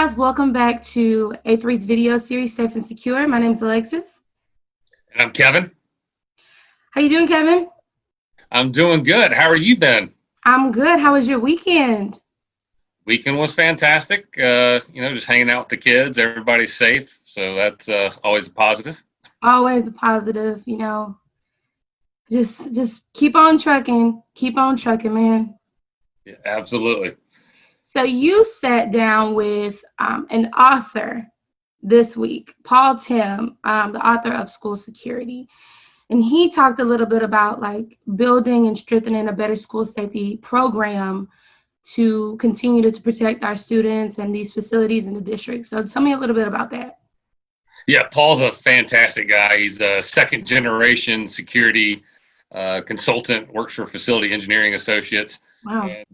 guys, welcome back to A3's video series, Safe and Secure. My name is Alexis. And I'm Kevin. How you doing, Kevin? I'm doing good. How are you been? I'm good. How was your weekend? Weekend was fantastic. Just hanging out with the kids. Everybody's safe, so that's always a positive. Always a positive, Just keep on trucking. Keep on trucking, man. Yeah, absolutely. So you sat down with an author this week, Paul Timm, the author of School Security. And he talked a little bit about like building and strengthening a better school safety program to continue to protect our students and these facilities in the district. So tell me a little bit about that. Yeah, Paul's a fantastic guy. He's a second generation security consultant, works for Facility Engineering Associates. Wow. And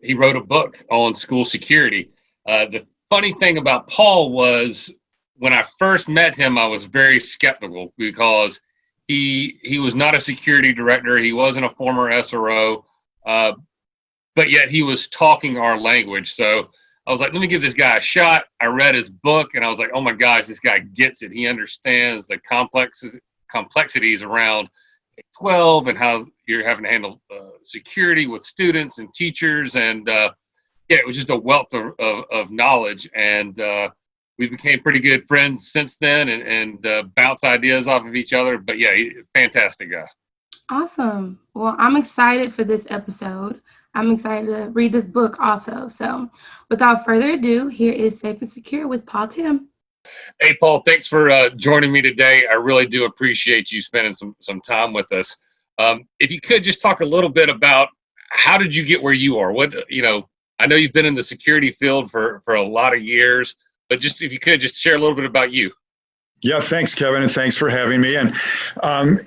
he wrote a book on school security. The funny thing about Paul was when I first met him, I was very skeptical because he was not a security director. He wasn't a former SRO, but yet he was talking our language. So I was like, let me give this guy a shot. I read his book and I was like, oh my gosh, this guy gets it. He understands the complexities around 12 and how you're having to handle security with students and teachers. And it was just a wealth of knowledge. And we became pretty good friends since then and bounce ideas off of each other. But yeah, fantastic guy. Awesome. Well, I'm excited for this episode. I'm excited to read this book also. So without further ado, here is Safe and Secure with Paul Timm. Hey, Paul, thanks for joining me today. I really do appreciate you spending some time with us. If you could just talk a little bit about how did you get where you are? I know you've been in the security field for a lot of years, but just if you could just share a little bit about you. Yeah, thanks, Kevin, and thanks for having me. And we're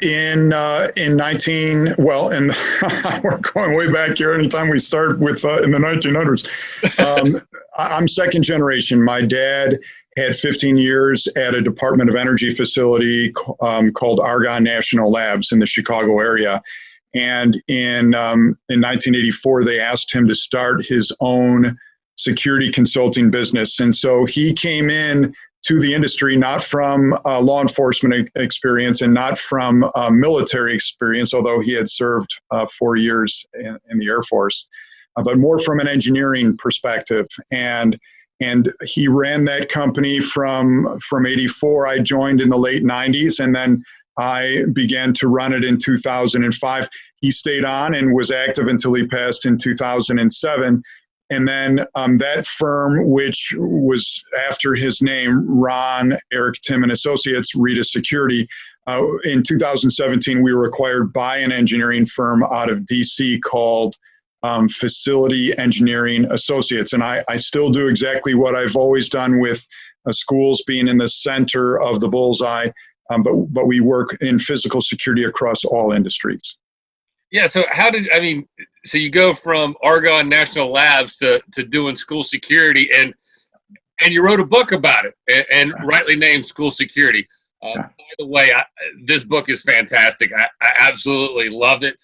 going way back here. Anytime we start with in the 1900s, I'm second generation. My dad had 15 years at a Department of Energy facility called Argonne National Labs in the Chicago area. And in 1984, they asked him to start his own security consulting business. And so he came in to the industry, not from law enforcement experience and not from military experience, although he had served 4 years in the Air Force, but more from an engineering perspective. And he ran that company from 84. I joined in the late 90s, and then I began to run it in 2005. He stayed on and was active until he passed in 2007. And then that firm, which was after his name, Ron, Eric, Timm and Associates, Rita Security, in 2017, we were acquired by an engineering firm out of DC called Facility Engineering Associates. And I still do exactly what I've always done with schools being in the center of the bullseye, but we work in physical security across all industries. Yeah, so so you go from Argonne National Labs to doing school security, and you wrote a book about it, and rightly named School Security. By the way, this book is fantastic. I absolutely love it.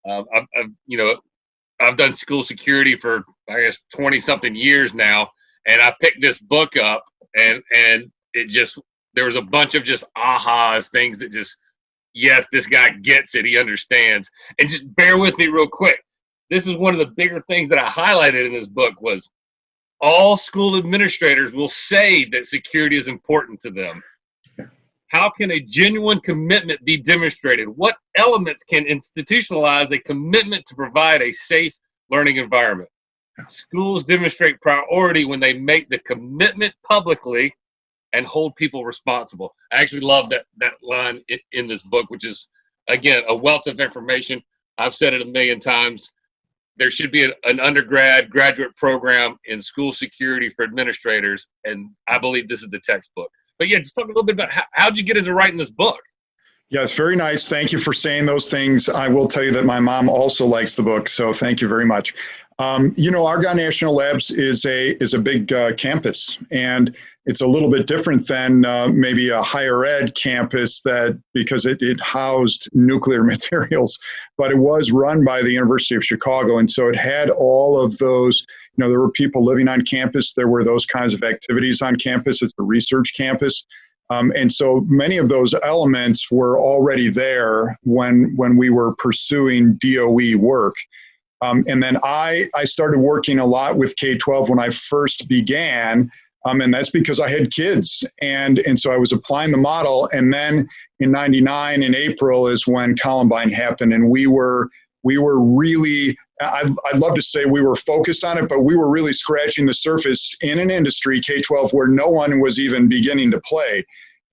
I've done school security for, I guess, 20-something years now, and I picked this book up, and it just, there was a bunch of just ahas, things that just, yes, this guy gets it. He understands. And just bear with me real quick. This is one of the bigger things that I highlighted in this book was all school administrators will say that security is important to them. How can a genuine commitment be demonstrated? What elements can institutionalize a commitment to provide a safe learning environment? Schools demonstrate priority when they make the commitment publicly and hold people responsible. I actually love that line in this book, which is, again, a wealth of information. I've said it a million times. There should be an graduate program in school security for administrators, and I believe this is the textbook. But yeah, just talk a little bit about how'd you get into writing this book? Yes, very nice. Thank you for saying those things. I will tell you that my mom also likes the book, so thank you very much. Argonne National Labs is a big campus, and it's a little bit different than maybe a higher ed campus because it housed nuclear materials, but it was run by the University of Chicago, and so it had all of those. There were people living on campus. There were those kinds of activities on campus. It's a research campus. And so many of those elements were already there when we were pursuing DOE work. And then I started working a lot with K-12 when I first began, and that's because I had kids. And so I was applying the model. And then in '99, in April, is when Columbine happened. And we were really, I'd love to say we were focused on it, but we were really scratching the surface in an industry, K-12, where no one was even beginning to play.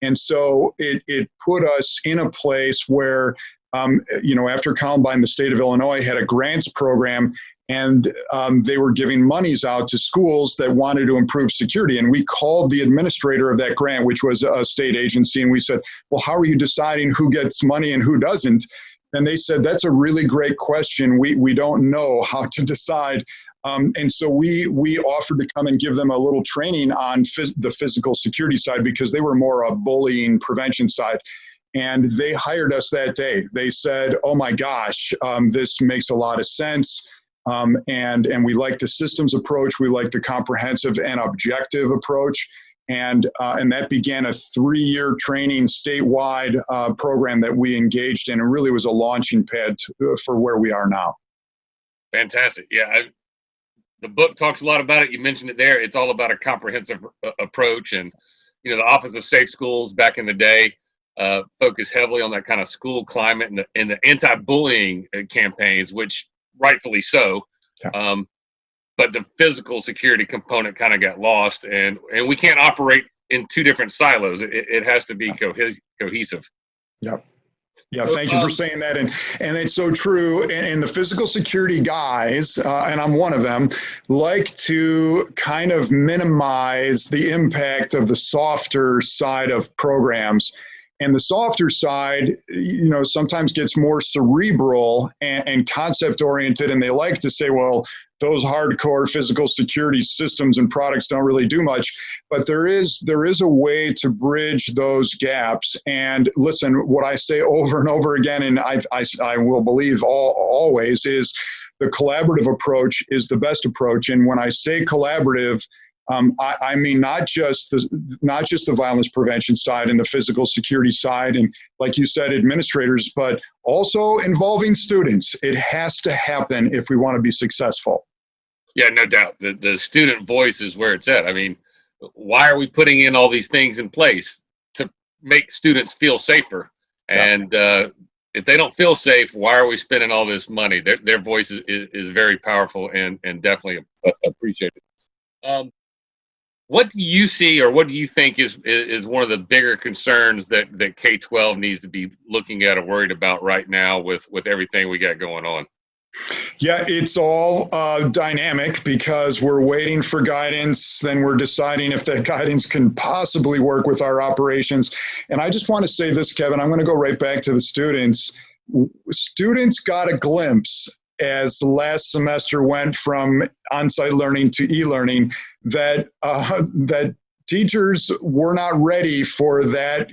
And so it put us in a place where, after Columbine, the state of Illinois had a grants program, and they were giving monies out to schools that wanted to improve security. And we called the administrator of that grant, which was a state agency, and we said, well, how are you deciding who gets money and who doesn't? And they said, that's a really great question. We don't know how to decide. And so we offered to come and give them a little training on the physical security side, because they were more a bullying prevention side. And they hired us that day. They said, oh my gosh, this makes a lot of sense. And we like the systems approach. We like the comprehensive and objective approach. And that began a 3-year training statewide program that we engaged in, and really was a launching pad for where we are now. Fantastic. Yeah. The book talks a lot about it. You mentioned it there. It's all about a comprehensive approach. And, the Office of Safe Schools back in the day focused heavily on that kind of school climate and the anti-bullying campaigns, which rightfully so. Yeah. But the physical security component kind of got lost, and we can't operate in two different silos. It has to be cohesive. Yep. Yeah, thank you for saying that. And it's so true. And the physical security guys, and I'm one of them, like to kind of minimize the impact of the softer side of programs. And the softer side, sometimes gets more cerebral and concept oriented. And they like to say, well, those hardcore physical security systems and products don't really do much. But there is a way to bridge those gaps. And listen, what I say over and over again, and I will believe always, is the collaborative approach is the best approach. And when I say collaborative, I mean not just the violence prevention side and the physical security side, and like you said, administrators, but also involving students. It has to happen if we want to be successful. Yeah, no doubt. The student voice is where it's at. I mean, why are we putting in all these things in place? To make students feel safer. And if they don't feel safe, why are we spending all this money? Their voice is very powerful and definitely appreciated. What do you see, or what do you think is one of the bigger concerns that K-12 needs to be looking at or worried about right now with everything we got going on? Yeah, it's all dynamic, because we're waiting for guidance, then we're deciding if that guidance can possibly work with our operations. And I just want to say this, Kevin, I'm going to go right back to the students. Students got a glimpse as the last semester went from on-site learning to e-learning that teachers were not ready for that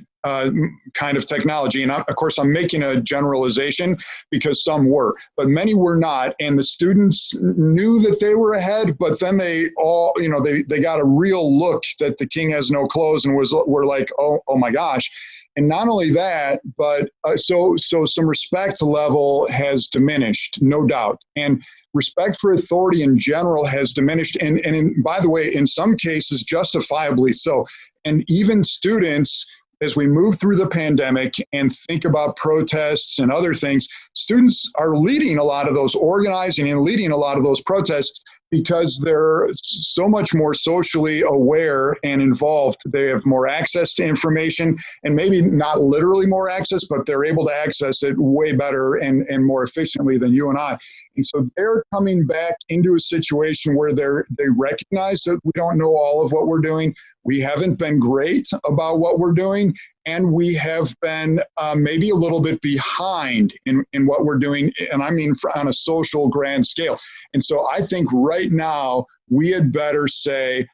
kind of technology. And of course, I'm making a generalization, because some were, but many were not. And the students knew that they were ahead, but then they all, they got a real look that the king has no clothes, and were like, oh my gosh. And not only that, but so some respect level has diminished, no doubt. And respect for authority in general has diminished. And by the way, in some cases, justifiably so. And even students, as we move through the pandemic and think about protests and other things, students are leading a lot of those, organizing and leading a lot of those protests, because they're so much more socially aware and involved. They have more access to information, and maybe not literally more access, but they're able to access it way better and more efficiently than you and I. And so they're coming back into a situation where they recognize that we don't know all of what we're doing. We haven't been great about what we're doing, and we have been maybe a little bit behind in what we're doing, and I mean on a social grand scale. And so I think right now we had better say,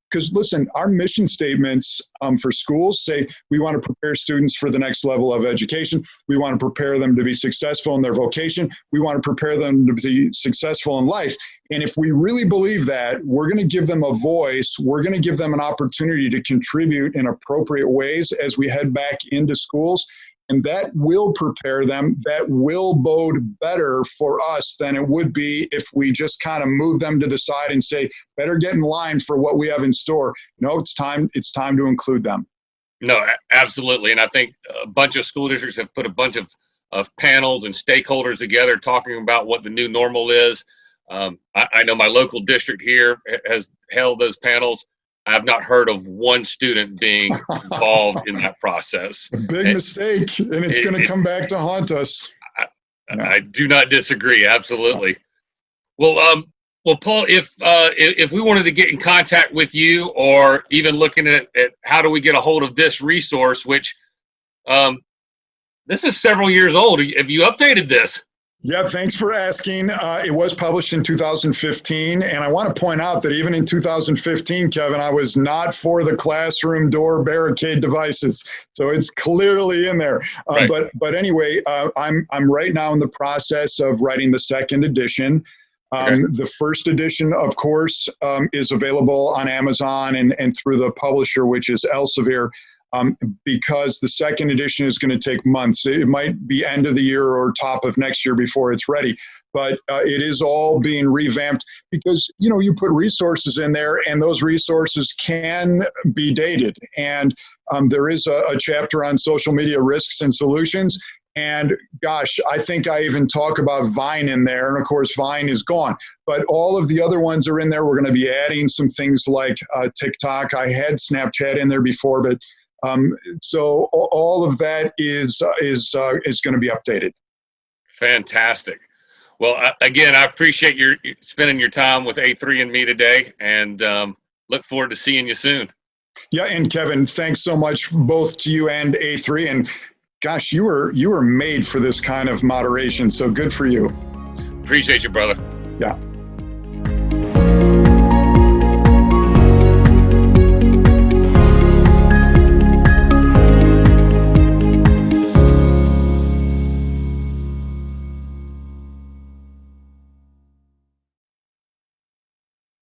because listen, our mission statements for schools say we want to prepare students for the next level of education. We want to prepare them to be successful in their vocation. We want to prepare them to be successful in life. And if we really believe that, we're going to give them a voice. We're going to give them an opportunity to contribute in appropriate ways as we head back into schools. And that will prepare them. That will bode better for us than it would be if we just kind of move them to the side and say, better get in line for what we have in store. No, it's time to include them. No, absolutely. And I think a bunch of school districts have put a bunch of panels and stakeholders together talking about what the new normal is. I know my local district here has held those panels. I have not heard of one student being involved in that process. A big mistake, and it's going to come back to haunt us. I do not disagree. Absolutely. Well, Paul, if we wanted to get in contact with you, or even looking at how do we get a hold of this resource, which this is several years old. Have you updated this? Yeah, thanks for asking. It was published in 2015, and I want to point out that even in 2015, Kevin, I was not for the classroom door barricade devices, so it's clearly in there. Right. But anyway, I'm right now in the process of writing the second edition. Okay. The first edition, of course, is available on Amazon and through the publisher, which is Elsevier. Because the second edition is going to take months. It might be end of the year or top of next year before it's ready. But it is all being revamped because, you put resources in there and those resources can be dated. And there is a chapter on social media risks and solutions. And gosh, I think I even talk about Vine in there. And of course, Vine is gone. But all of the other ones are in there. We're going to be adding some things like TikTok. I had Snapchat in there before, but so all of that is going to be updated. Fantastic. Well, again, I appreciate your spending your time with A3 and me today, and look forward to seeing you soon. Yeah, and Kevin, thanks so much both to you and A3. And gosh, you were made for this kind of moderation. So good for you. Appreciate you, brother. Yeah.